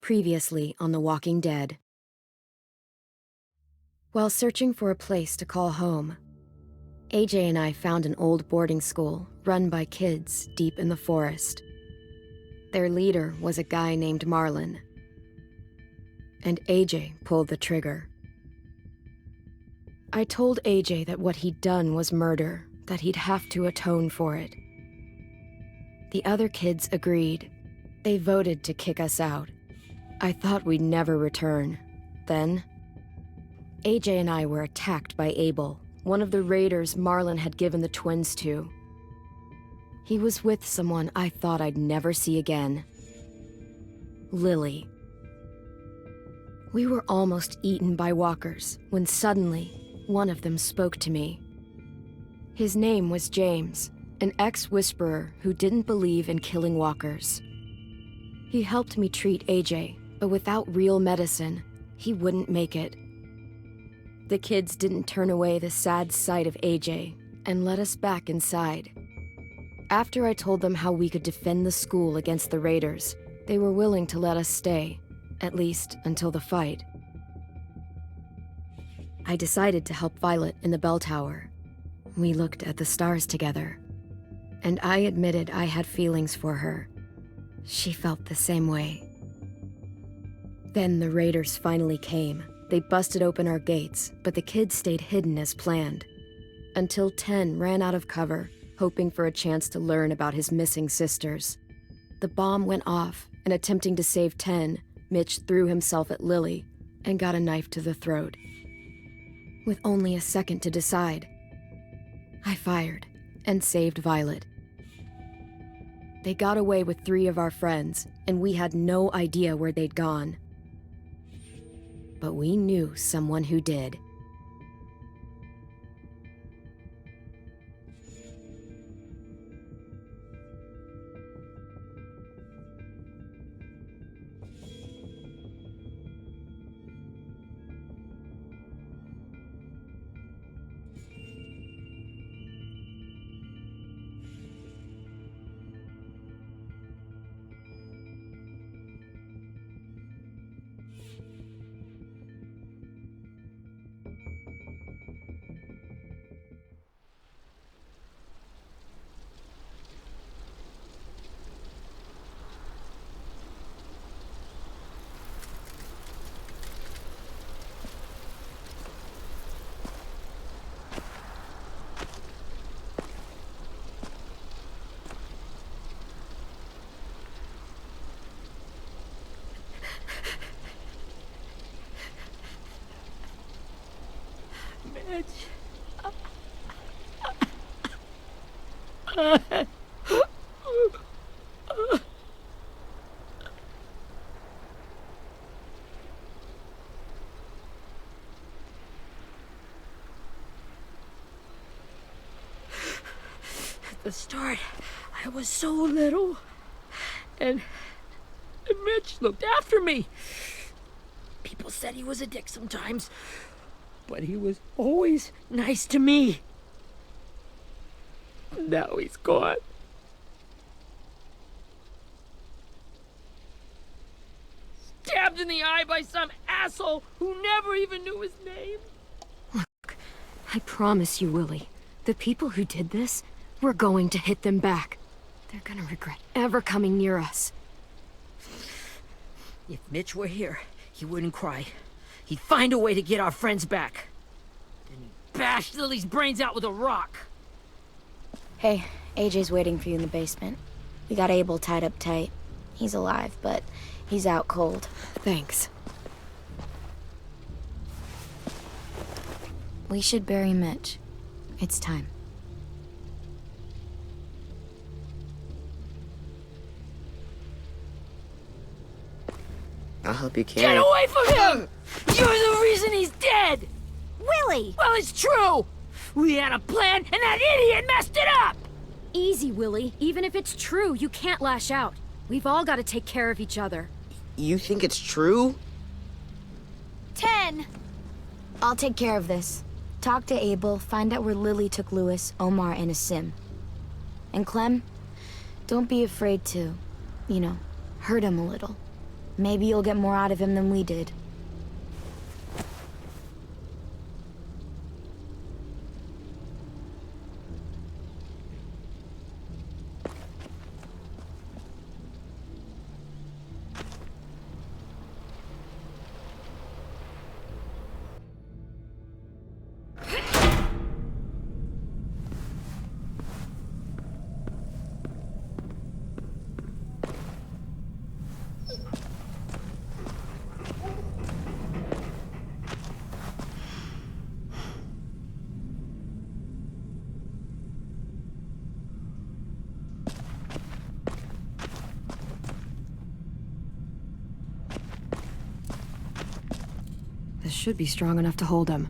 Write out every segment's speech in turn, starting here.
Previously on The Walking Dead. While searching for a place to call home, AJ and I found an old boarding school run by kids deep in the forest. Their leader was a guy named Marlon, and AJ pulled the trigger. I told AJ that what he'd done was murder, that he'd have to atone for it. The other kids agreed. They voted to kick us out. I thought we'd never return. Then, AJ and I were attacked by Abel, one of the raiders Marlon had given the twins to. He was with someone I thought I'd never see again. Lily. We were almost eaten by walkers when suddenly one of them spoke to me. His name was James, an ex-whisperer who didn't believe in killing walkers. He helped me treat AJ, but without real medicine, he wouldn't make it. The kids didn't turn away the sad sight of AJ and let us back inside. After I told them how we could defend the school against the raiders, they were willing to let us stay, at least until the fight. I decided to help Violet in the bell tower. We looked at the stars together, and I admitted I had feelings for her. She felt the same way. Then the raiders finally came. They busted open our gates, but the kids stayed hidden as planned. Until Ten ran out of cover, hoping for a chance to learn about his missing sisters. The bomb went off, and attempting to save Ten, Mitch threw himself at Lily and got a knife to the throat. With only a second to decide, I fired and saved Violet. They got away with 3 of our friends, and we had no idea where they'd gone. But we knew someone who did. At the start, I was so little, and Mitch looked after me. People said he was a dick sometimes, but he was always nice to me. Now he's gone. Stabbed in the eye by some asshole who never even knew his name. Look, I promise you, Willie, the people who did this, we're going to hit them back. They're gonna regret ever coming near us. If Mitch were here, he wouldn't cry. He'd find a way to get our friends back. Then he'd bash Lily's brains out with a rock. Hey, AJ's waiting for you in the basement. We got Abel tied up tight. He's alive, but he's out cold. Thanks. We should bury Mitch. It's time. I'll help you carry. Get away from him! You're the reason he's dead! Willie! Well, it's true! We had a plan, and that idiot messed it up! Easy, Willie. Even if it's true, you can't lash out. We've all got to take care of each other. You think it's true? 10! I'll take care of this. Talk to Abel, find out where Lily took Lewis, Omar, and Asim. And Clem, don't be afraid to, hurt him a little. Maybe you'll get more out of him than we did. This should be strong enough to hold him.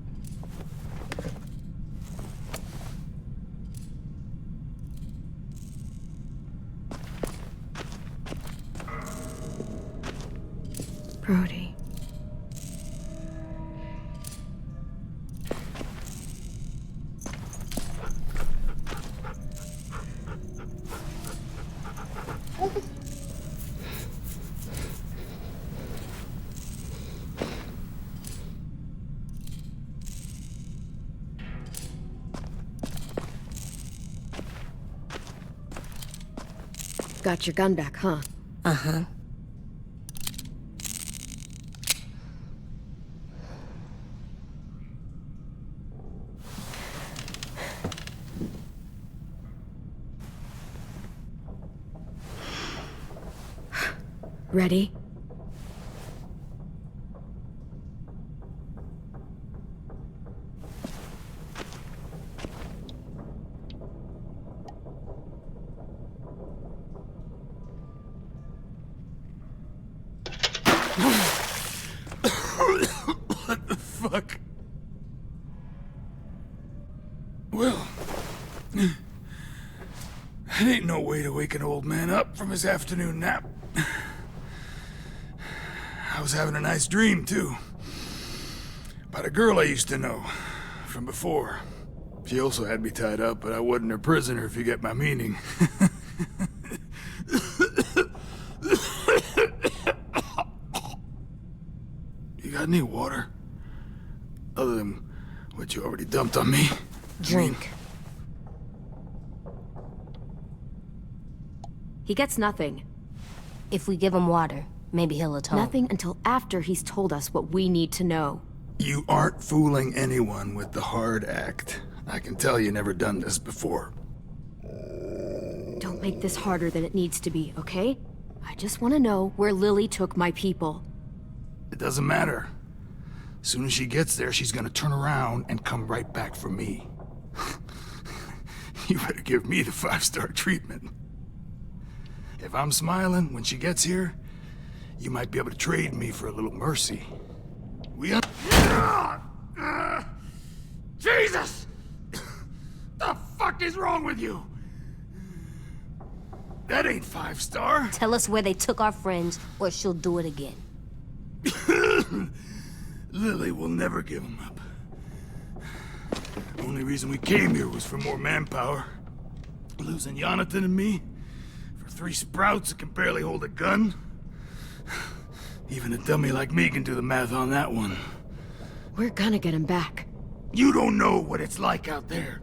Brody. Got your gun back, huh? Uh-huh. Ready? What the fuck? Well, that ain't no way to wake an old man up from his afternoon nap. I was having a nice dream, too. About a girl I used to know from before. She also had me tied up, but I wasn't her prisoner, if you get my meaning. You got any water? Other than what you already dumped on me? Drink. He gets nothing. If we give him water, maybe he'll atone. Nothing until after he's told us what we need to know. You aren't fooling anyone with the hard act. I can tell you never done this before. Don't make this harder than it needs to be, okay? I just want to know where Lily took my people. It doesn't matter. As soon as she gets there, she's gonna turn around and come right back for me. You better give me the 5-star treatment. If I'm smiling when she gets here, you might be able to trade me for a little mercy. Jesus! The fuck is wrong with you? That ain't 5-star. Tell us where they took our friends, or she'll do it again. Lily will never give him up. Only reason we came here was for more manpower. Losing Jonathan and me for 3 sprouts that can barely hold a gun. Even a dummy like me can do the math on that one. We're gonna get him back. You don't know what it's like out there.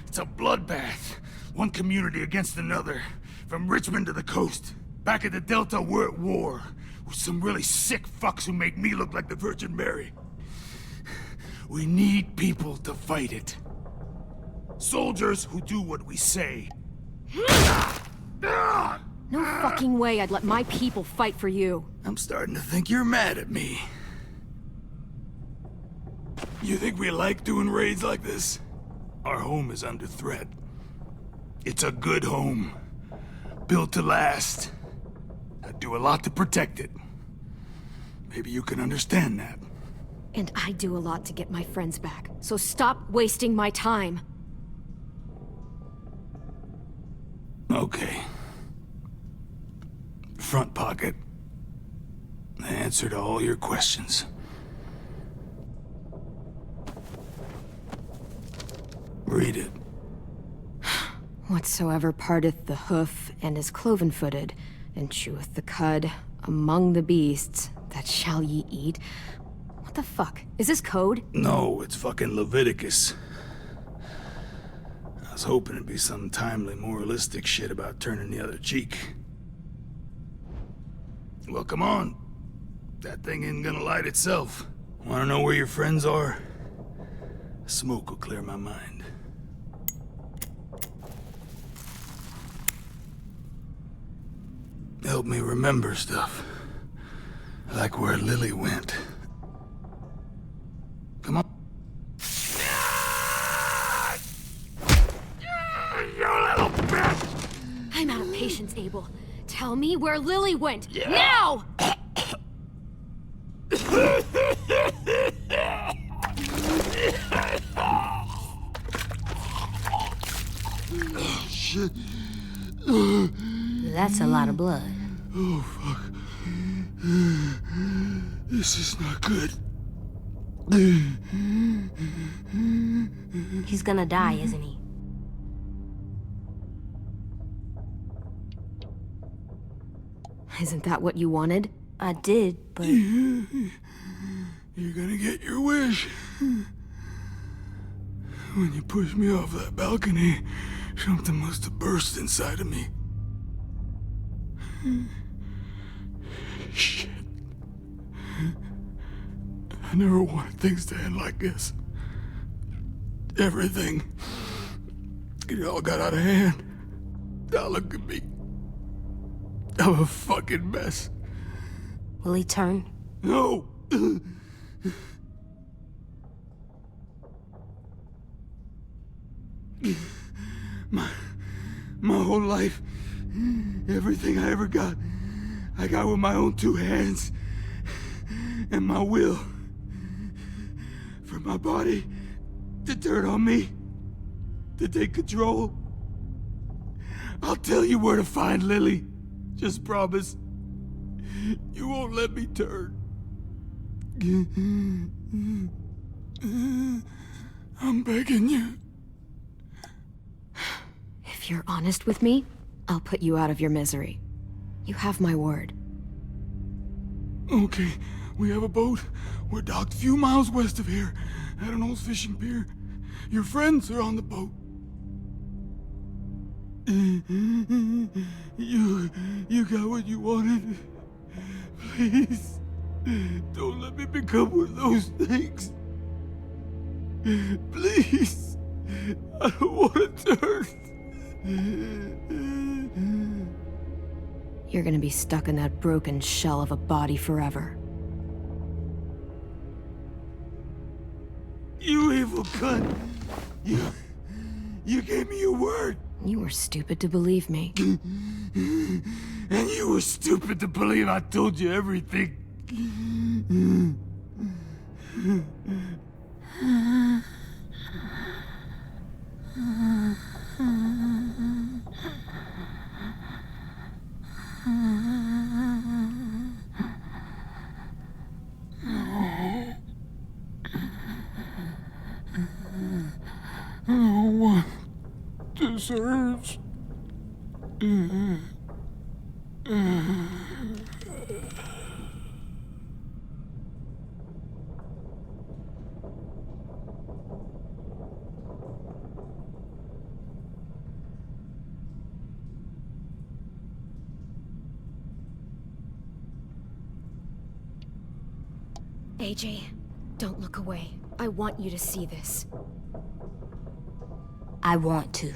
It's a bloodbath. One community against another. From Richmond to the coast. Back at the Delta, we're at war. With some really sick fucks who make me look like the Virgin Mary. We need people to fight it. Soldiers who do what we say. No fucking way I'd let my people fight for you. I'm starting to think you're mad at me. You think we like doing raids like this? Our home is under threat. It's a good home. Built to last. I'd do a lot to protect it. Maybe you can understand that. And I do a lot to get my friends back, so stop wasting my time. Okay. Front pocket. The answer to all your questions. Read it. Whatsoever parteth the hoof and is cloven-footed, and cheweth the cud, Among the beasts that shall ye eat. What the fuck? Is this code? No, it's fucking Leviticus. I was hoping it'd be some timely, moralistic shit about turning the other cheek. Well, come on. That thing ain't gonna light itself. Wanna know where your friends are? Smoke will clear my mind. Help me remember stuff. Like where Lily went. Come on. You little bitch! I'm out of patience, Abel. Tell me where Lily went. Now! Shit. That's a lot of blood. Oh, fuck. This is not good. He's gonna die, isn't he? Isn't that what you wanted? I did, but You're gonna get your wish. When you pushed me off that balcony, something must have burst inside of me. Shit. I never wanted things to end like this. Everything. It all got out of hand. Now look at me. I'm a fucking mess. will he turn? No! My whole life, everything I ever got, I got with my own two hands and my will. For my body to turn on me, to take control. I'll tell you where to find Lily. Just promise. You won't let me turn. I'm begging you. If you're honest with me, I'll put you out of your misery. You have my word. Okay, we have a boat. We're docked a few miles west of here, at an old fishing pier. Your friends are on the boat. You got what you wanted. Please, don't let me become one of those things. Please, I don't want to turn. You're gonna be stuck in that broken shell of a body forever. You evil cunt. You gave me your word. You were stupid to believe me. And you were stupid to believe I told you everything. No one deserves. AJ, don't look away. I want you to see this. I want to.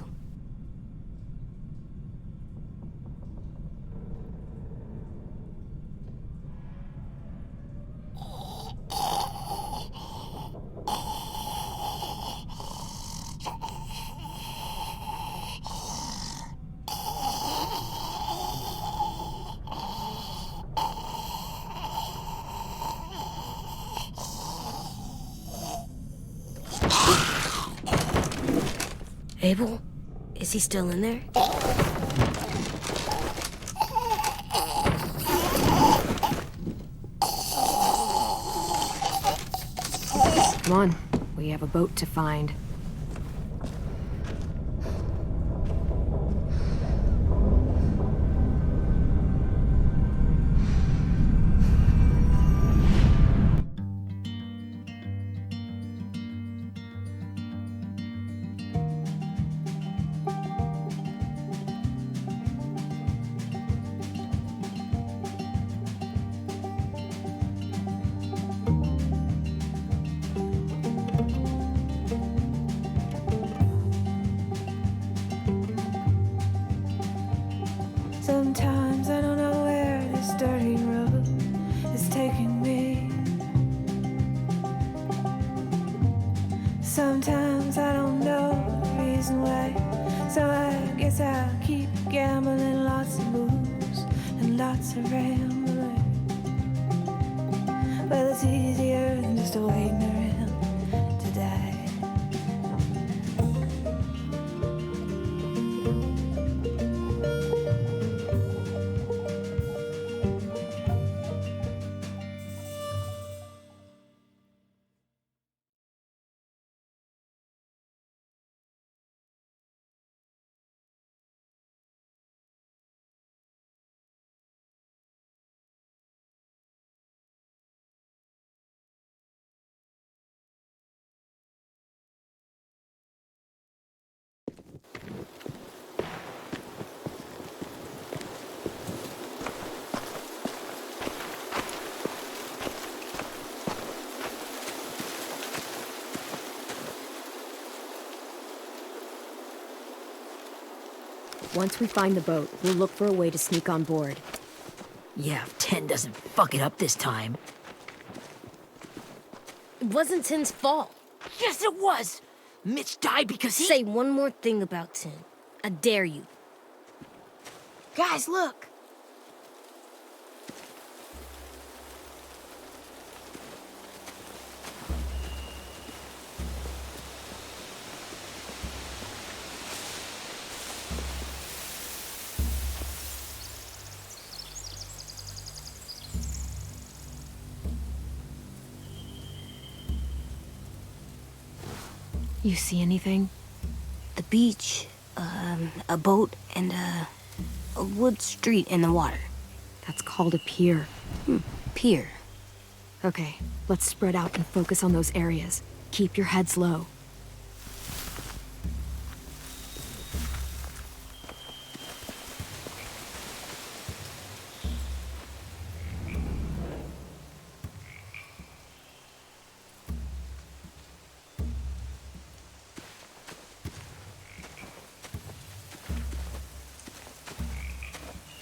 Abel? Is he still in there? Come on, we have a boat to find. Sometimes I don't know where this dirty road is taking me. Sometimes I don't know the reason why. So I guess I'll keep gambling, lots of moves and lots of rambling. Well, it's easier than just waiting around to die. Once we find the boat, we'll look for a way to sneak on board. Yeah, if 10 doesn't fuck it up this time. It wasn't Tin's fault. Yes, it was! Mitch died because he... Say one more thing about Tin. I dare you. Guys, look! You see anything? The beach, a boat, and a wood street in the water. That's called a pier. Pier. Okay, let's spread out and focus on those areas. Keep your heads low.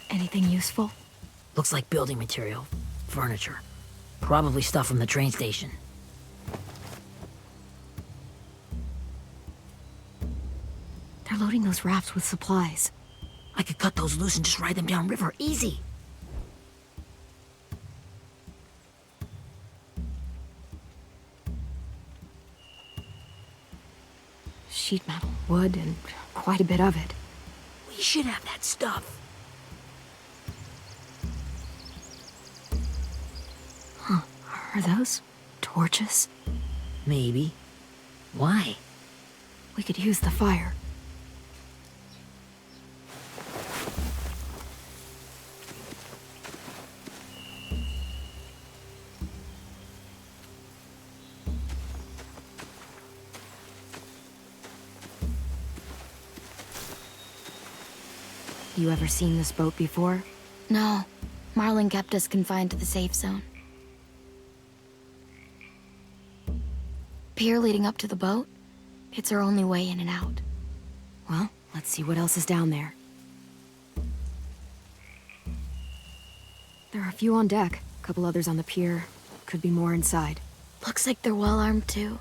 Anything useful? Looks like building material. Furniture. Probably stuff from the train station. They're loading those rafts with supplies. I could cut those loose and just ride them downriver. Easy. Sheet metal, wood, and quite a bit of it. We should have that stuff. Are those torches? Maybe. Why? We could use the fire. You ever seen this boat before? No. Marlin kept us confined to the safe zone. Pier leading up to the boat? It's our only way in and out. Well, let's see what else is down there. There are a few on deck, a couple others on the pier. Could be more inside. Looks like they're well armed too.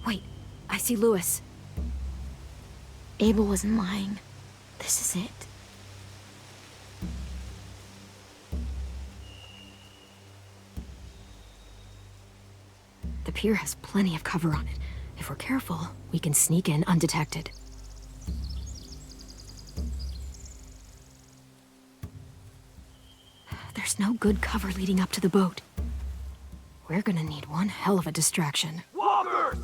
Wait, I see Lewis. Abel wasn't lying. This is it. The pier has plenty of cover on it. If we're careful, we can sneak in undetected. There's no good cover leading up to the boat. We're gonna need one hell of a distraction. Walkers!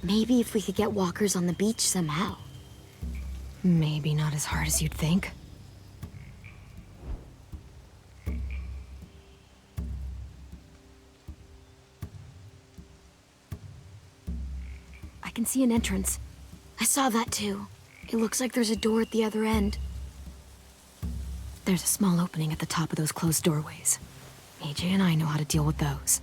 Maybe if we could get walkers on the beach somehow. Maybe not as hard as you'd think. I can see an entrance. I saw that too. It looks like there's a door at the other end. There's a small opening at the top of those closed doorways. AJ and I know how to deal with those.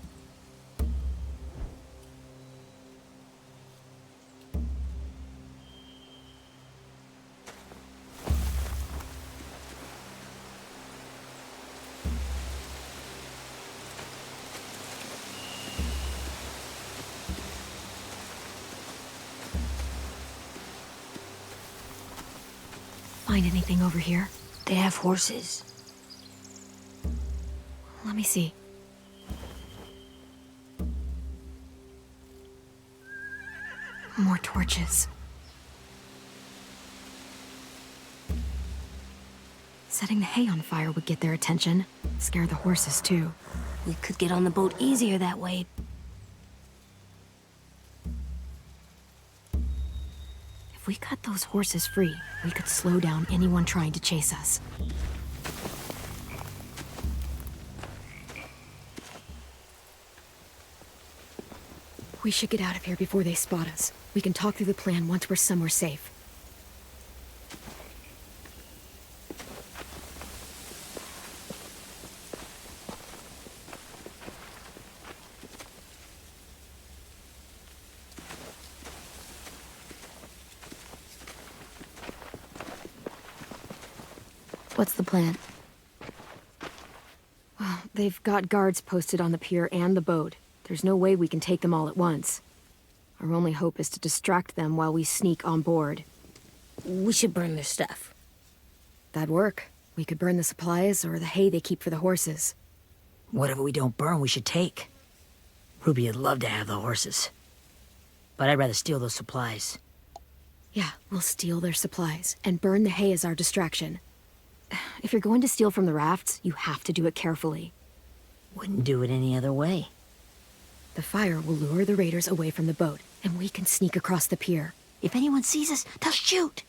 Find anything over here? They have horses. Let me see. More torches. Setting the hay on fire would get their attention. Scare the horses, too. We could get on the boat easier that way. If we cut those horses free, we could slow down anyone trying to chase us. We should get out of here before they spot us. We can talk through the plan once we're somewhere safe. What's the plan? Well, they've got guards posted on the pier and the boat. There's no way we can take them all at once. Our only hope is to distract them while we sneak on board. We should burn their stuff. That'd work. We could burn the supplies or the hay they keep for the horses. Whatever we don't burn, we should take. Ruby would love to have the horses. But I'd rather steal those supplies. Yeah, we'll steal their supplies and burn the hay as our distraction. If you're going to steal from the rafts, you have to do it carefully. Wouldn't do it any other way. The fire will lure the raiders away from the boat, and we can sneak across the pier. If anyone sees us, they'll shoot.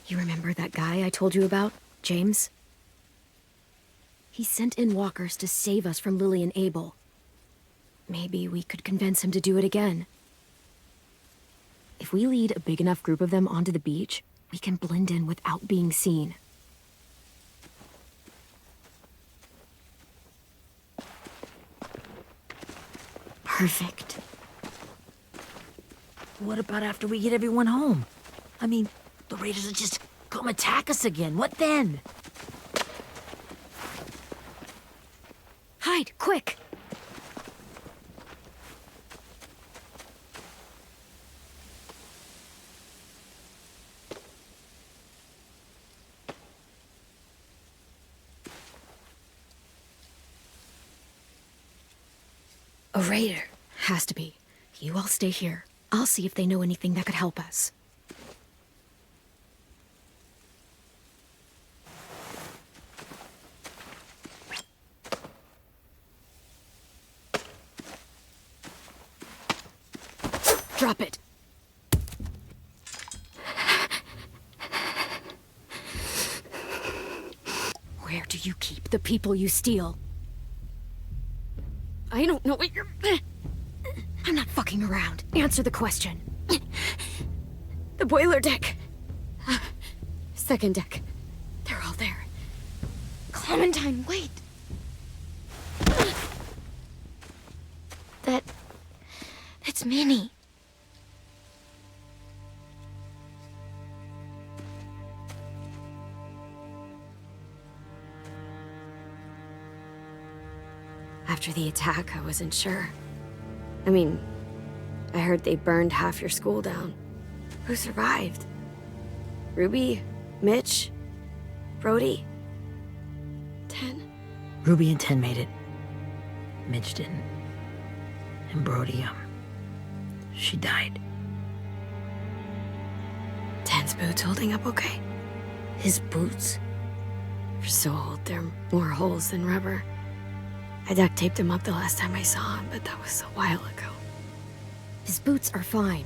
You remember that guy I told you about, James? He sent in walkers to save us from Lily and Abel. Maybe we could convince him to do it again. If we lead a big enough group of them onto the beach, we can blend in without being seen. Perfect. What about after we get everyone home? I mean, the raiders will just come attack us again. What then? Hide, quick! A raider. Has to be. You all stay here. I'll see if they know anything that could help us. Drop it. Where do you keep the people you steal? I don't know what you're... I'm not fucking around. Answer the question. The boiler deck. Second deck. They're all there. Clementine, wait. That's Minnie. After the attack, I wasn't sure. I mean, I heard they burned half your school down. Who survived? Ruby? Mitch? Brody? Ten? Ruby and Ten made it. Mitch didn't. And Brody, she died. Ten's boots holding up okay? His boots? They're so old, there are more holes than rubber. I duct taped him up the last time I saw him, but that was a while ago. His boots are fine.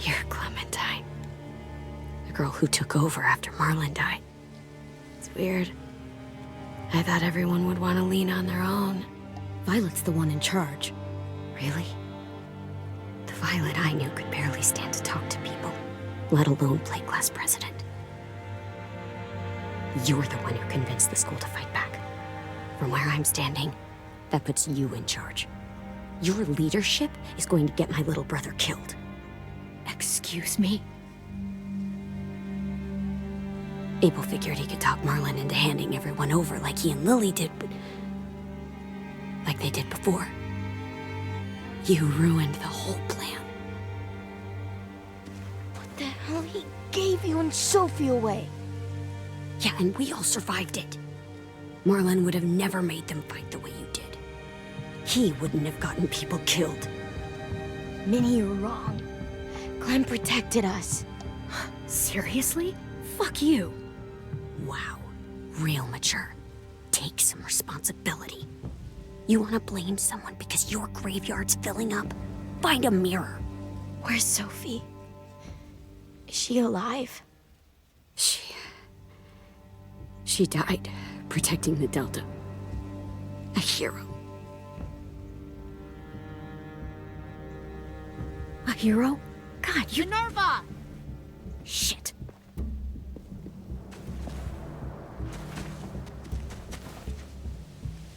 You're Clementine. The girl who took over after Marlon died. It's weird. I thought everyone would want to lean on their own. Violet's the one in charge. Really? Violet I knew could barely stand to talk to people, let alone play class president. You're the one who convinced the school to fight back. From where I'm standing, that puts you in charge. Your leadership is going to get my little brother killed. Excuse me? Abel figured he could talk Marlon into handing everyone over like he and Lily did, but... like they did before. You ruined the whole plan. What the hell? He gave you and Sophie away. Yeah, and we all survived it. Marlon would have never made them fight the way you did. He wouldn't have gotten people killed. Minnie, you're wrong. Clem protected us. Seriously? Fuck you. Wow. Real mature. Take some responsibility. You want to blame someone because your graveyard's filling up? Find a mirror. Where's Sophie? Is she alive? She died protecting the Delta. A hero. A hero? God, you... Minerva! Shit.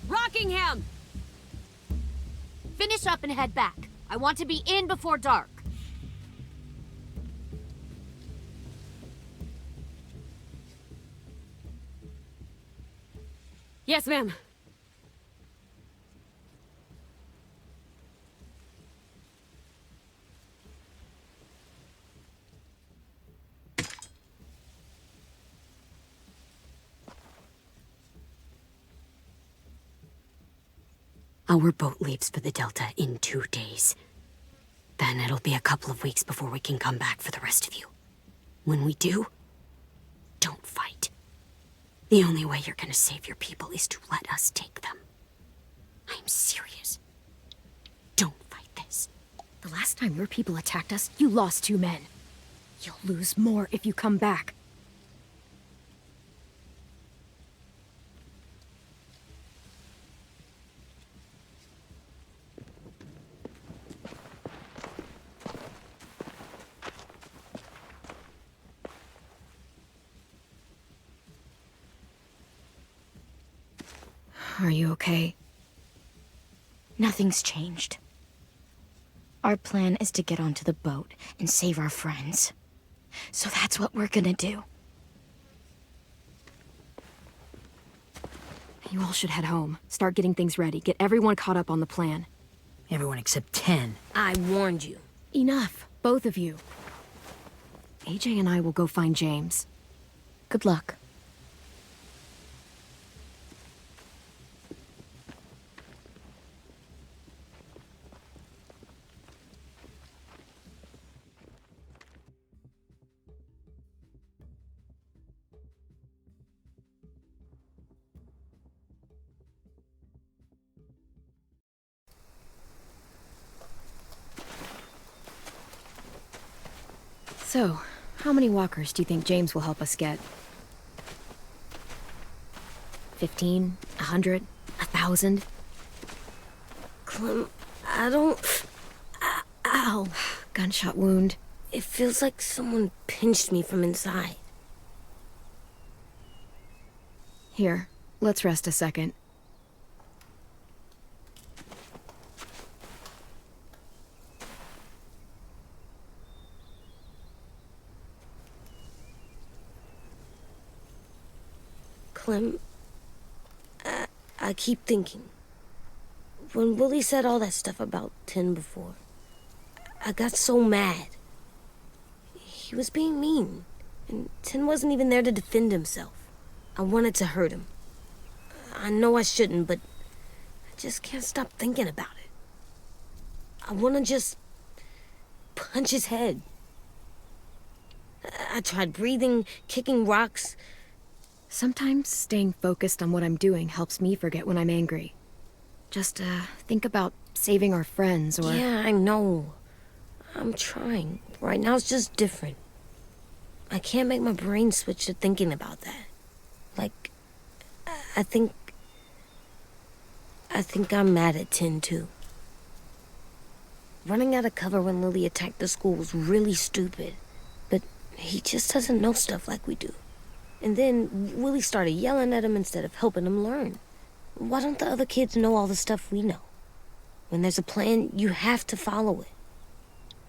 Rockingham! Finish up and head back. I want to be in before dark. Yes, ma'am. Our boat leaves for the Delta in 2 days. Then it'll be a couple of weeks before we can come back for the rest of you. When we do, don't fight. The only way you're gonna save your people is to let us take them. I'm serious. Don't fight this. The last time your people attacked us, you lost 2 men. You'll lose more if you come back. Are you okay? Nothing's changed. Our plan is to get onto the boat and save our friends. So that's what we're gonna do. You all should head home. Start getting things ready. Get everyone caught up on the plan. Everyone except 10. I warned you. Enough, both of you. AJ and I will go find James. Good luck. So, how many walkers do you think James will help us get? 15? 100? 1,000? Clem, I don't... Ow. Gunshot wound. It feels like someone pinched me from inside. Here, let's rest a second. Clem, I keep thinking. When Willie said all that stuff about Tin before, I got so mad. He was being mean, and Tin wasn't even there to defend himself. I wanted to hurt him. I know I shouldn't, but I just can't stop thinking about it. I want to just punch his head. I tried breathing, kicking rocks. Sometimes staying focused on what I'm doing helps me forget when I'm angry. Just, think about saving our friends or... Yeah, I know. I'm trying. Right now it's just different. I can't make my brain switch to thinking about that. Like, I think I'm mad at Tin, too. Running out of cover when Lily attacked the school was really stupid. But he just doesn't know stuff like we do. And then Willie started yelling at him instead of helping him learn. Why don't the other kids know all the stuff we know? When there's a plan, you have to follow it.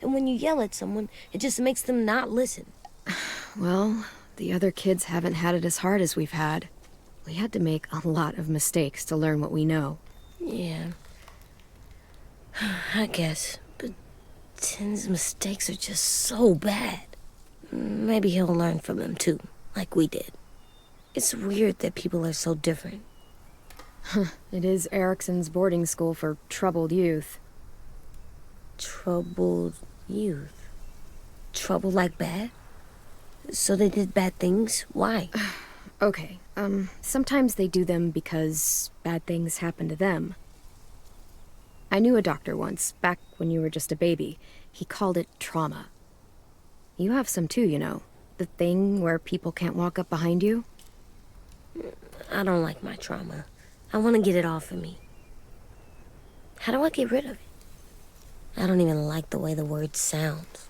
And when you yell at someone, it just makes them not listen. Well, the other kids haven't had it as hard as we've had. We had to make a lot of mistakes to learn what we know. Yeah. I guess. But Tin's mistakes are just so bad. Maybe he'll learn from them too, like we did. It's weird that people are so different. It is Erickson's boarding school for troubled youth. Troubled youth? Trouble like bad? So they did bad things? Why? Okay, sometimes they do them because bad things happen to them. I knew a doctor once, back when you were just a baby. He called it trauma. You have some too, you know. The thing where people can't walk up behind you. I don't like my trauma. I want to get it off of me. How do I get rid of it? I don't even like the way the word sounds.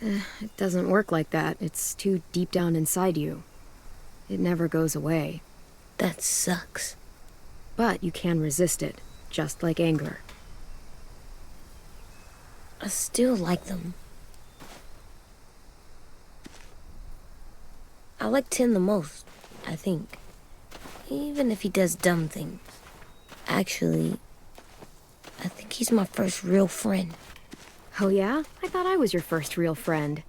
It doesn't work like that. It's too deep down inside you. It never goes away. That sucks. But you can resist it, just like anger. I still like them. I like Tin the most, I think. Even if he does dumb things. Actually, I think he's my first real friend. Oh yeah? I thought I was your first real friend.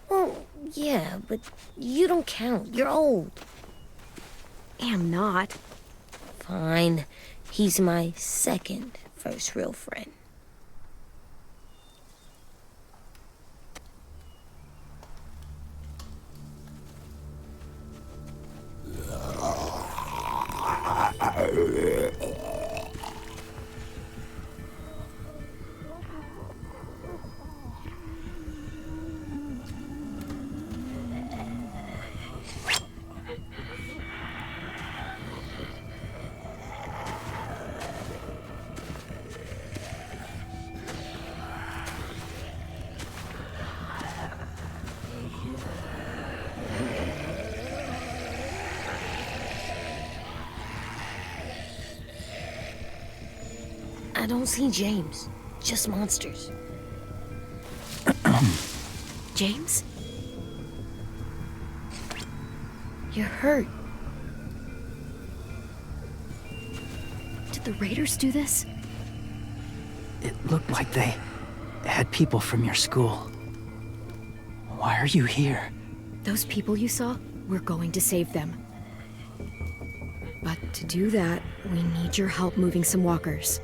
Well, yeah, but you don't count. You're old. Am not. Fine. He's my second first real friend. I don't see James, just monsters. James? You're hurt. Did the Raiders do this? It looked like they had people from your school. Why are you here? Those people you saw, we're going to save them. But to do that, we need your help moving some walkers.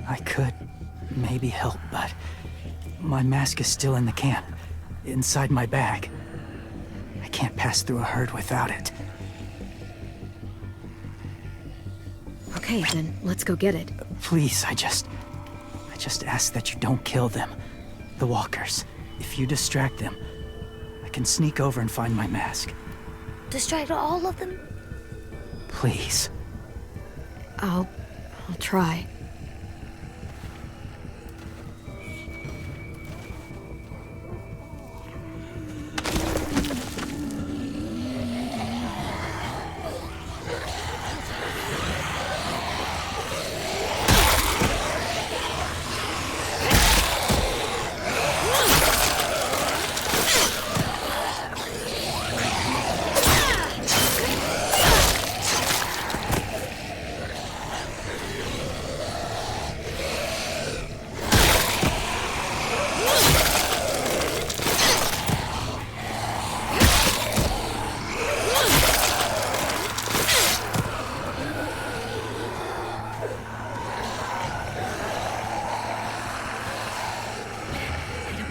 I could maybe help, but my mask is still in the camp, inside my bag. I can't pass through a herd without it. Okay, then let's go get it. Please, I just ask that you don't kill them. The walkers. If you distract them, I can sneak over and find my mask. Distract all of them? Please. I'll try.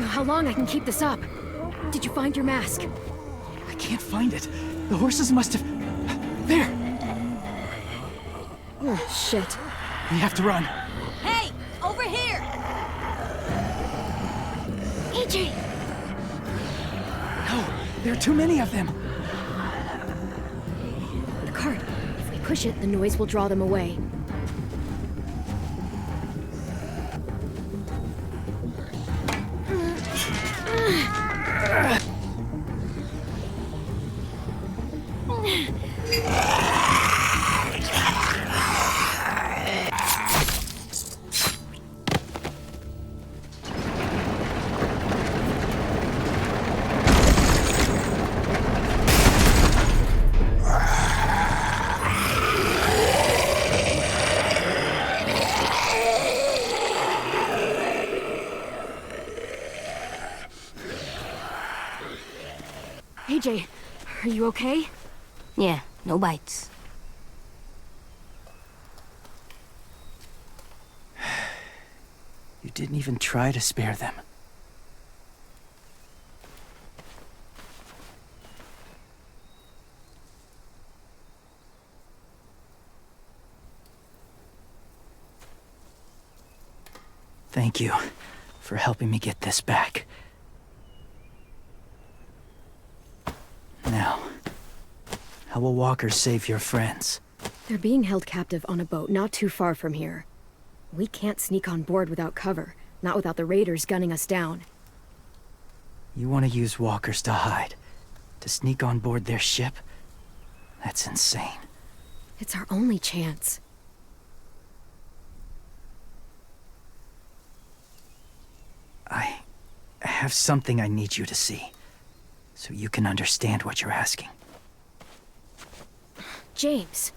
How long I can keep this up? Did you find your mask? I can't find it. The horses must have... There! Oh, shit. We have to run. Hey, over here! AJ! No, there are too many of them. The cart. If we push it, the noise will draw them away. AJ, are you okay? Yeah, no bites. You didn't even try to spare them. Thank you for helping me get this back. Now, how will walkers save your friends? They're being held captive on a boat not too far from here. We can't sneak on board without cover, not without the raiders gunning us down. You want to use walkers to hide? To sneak on board their ship? That's insane. It's our only chance. I have something I need you to see, so you can understand what you're asking. James.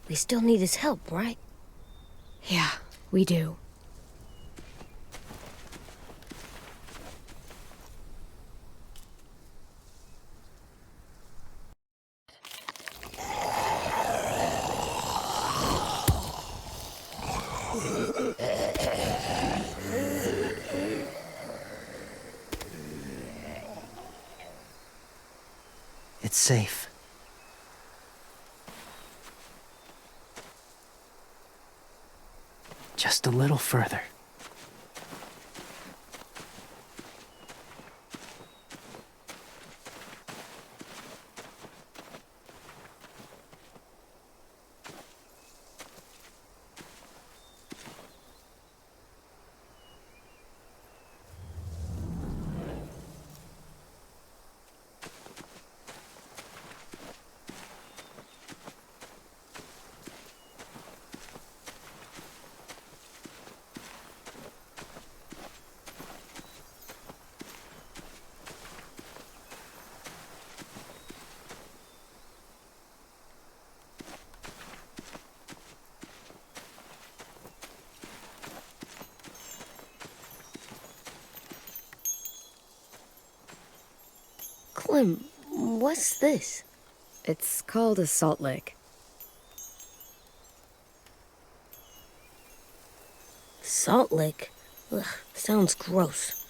We still need his help, right? Yeah, we do. It's safe. Just a little further. Clem, what's this? It's called a salt lick. Salt lick? Ugh, sounds gross.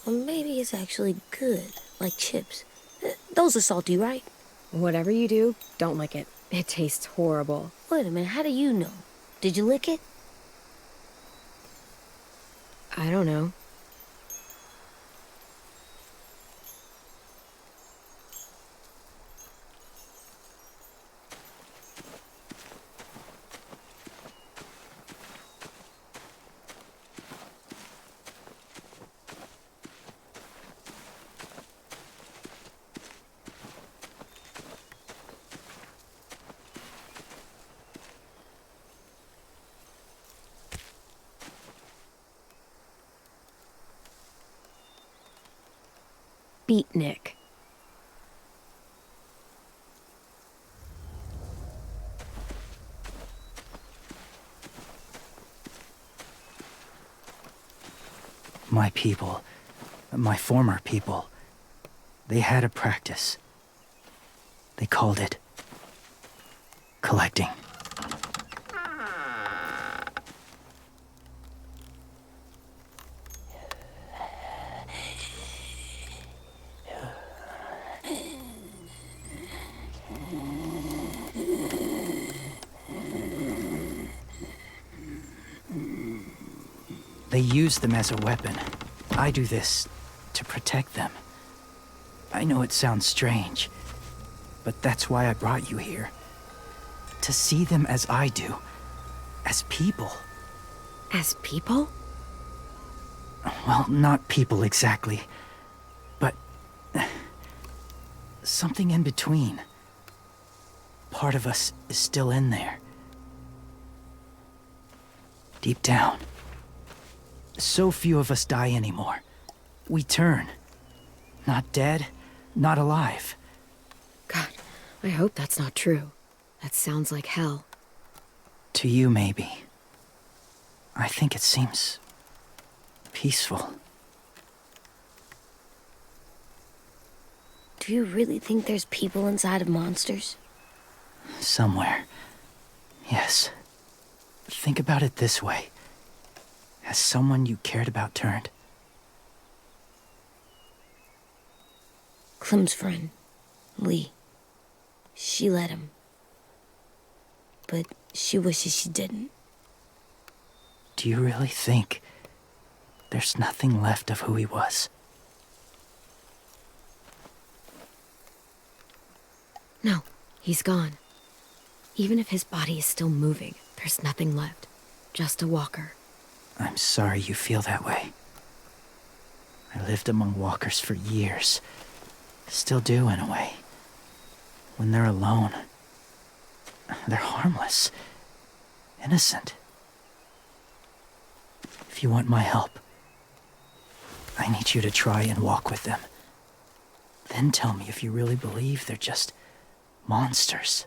Or maybe it's actually good, like chips. Those are salty, right? Whatever you do, don't lick it. It tastes horrible. Wait a minute, how do you know? Did you lick it? I don't know. Beatnik. My people, my former people, they had a practice. They called it collecting. They use them as a weapon. I do this to protect them. I know it sounds strange, but that's why I brought you here. To see them as I do, as people. As people? Well, not people exactly, but something in between. Part of us is still in there. Deep down. So few of us die anymore. We turn. Not dead, not alive. God, I hope that's not true. That sounds like hell. To you, maybe. I think it seems peaceful. Do you really think there's people inside of monsters? Somewhere. Yes. Think about it this way. Has someone you cared about turned? Clem's friend, Lee. She let him. But she wishes she didn't. Do you really think there's nothing left of who he was? No, he's gone. Even if his body is still moving, there's nothing left. Just a walker. I'm sorry you feel that way. I lived among walkers for years. Still do, in a way. When they're alone, they're harmless. Innocent. If you want my help, I need you to try and walk with them. Then tell me if you really believe they're just monsters.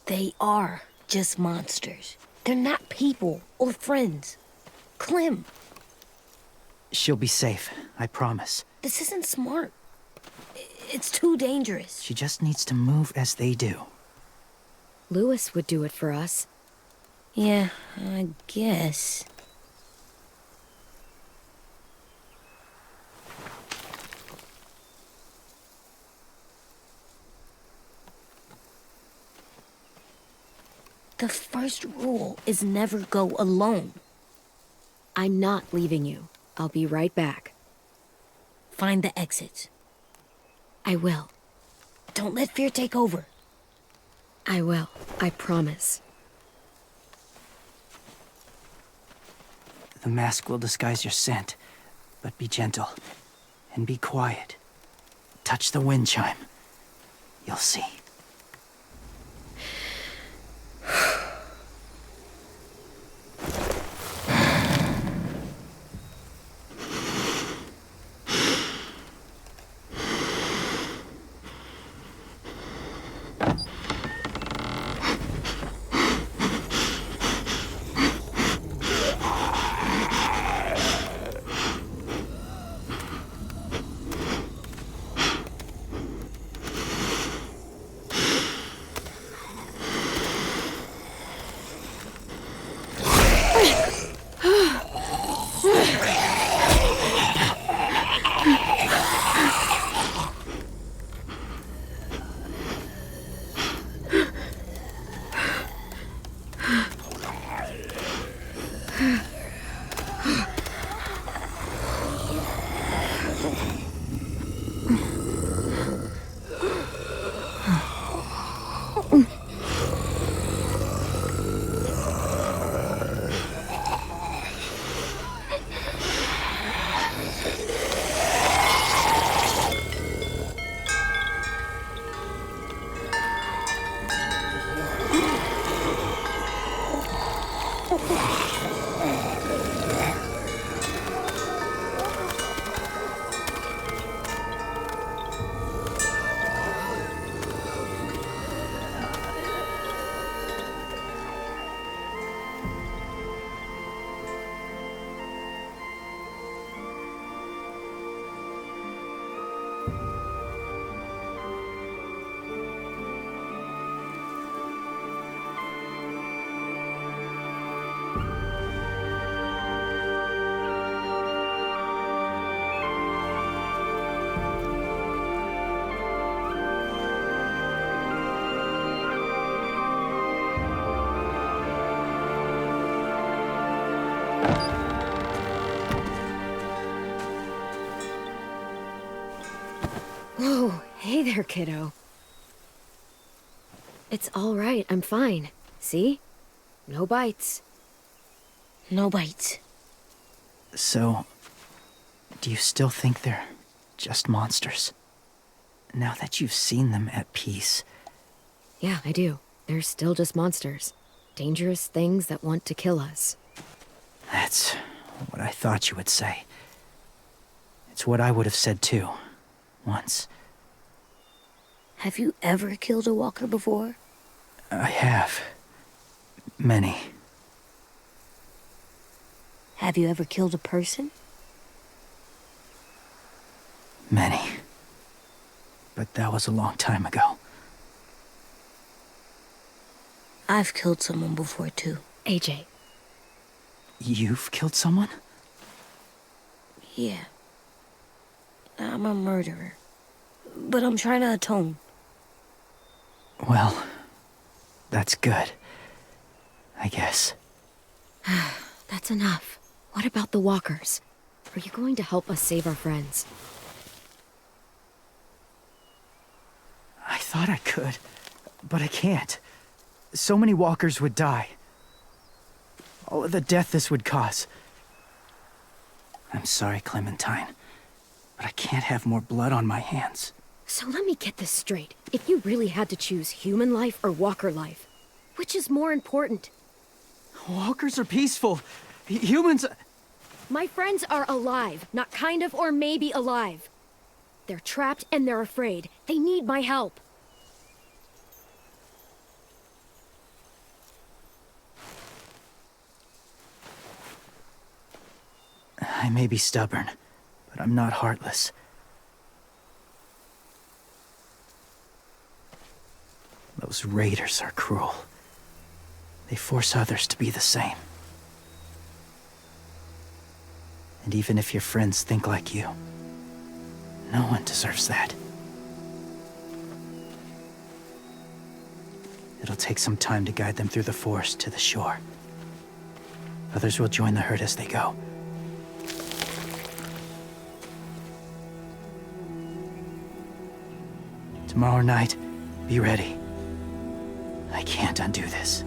They are just monsters. They're not people or friends. Clem, She'll be safe, I promise. this isn't smart. It's too dangerous. She just needs to move as they do. Lewis would do it for us. Yeah, I guess. The first rule is never go alone. I'm not leaving you. I'll be right back. Find the exits. I will. Don't let fear take over. I will. I promise. The mask will disguise your scent, but be gentle and be quiet. Touch the wind chime. You'll see. Whoa, hey there, kiddo. It's all right, I'm fine. See? No bites. No bites. So, do you still think they're just monsters? Now that you've seen them at peace. Yeah, I do. They're still just monsters. Dangerous things that want to kill us. That's what I thought you would say. It's what I would have said too. Once. Have you ever killed a walker before? I have. Many. Have you ever killed a person? Many. but that was a long time ago. I've killed someone before, too. AJ, You've killed someone? Yeah. I'm a murderer. But I'm trying to atone. Well, that's good. I guess. that's enough. What about the walkers? Are you going to help us save our friends? I thought I could, but I can't. So many walkers would die. All of the death this would cause. I'm sorry, Clementine, but I can't have more blood on my hands. So let me get this straight. If you really had to choose human life or walker life, which is more important? Walkers are peaceful. Humans... My friends are alive, not kind of or maybe alive. They're trapped and they're afraid. They need my help. I may be stubborn, but I'm not heartless. Those raiders are cruel. They force others to be the same. And even if your friends think like you, no one deserves that. It'll take some time to guide them through the forest to the shore. Others will join the herd as they go. Tomorrow night, be ready. I can't undo this.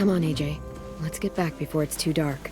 Come on, AJ. Let's get back before it's too dark.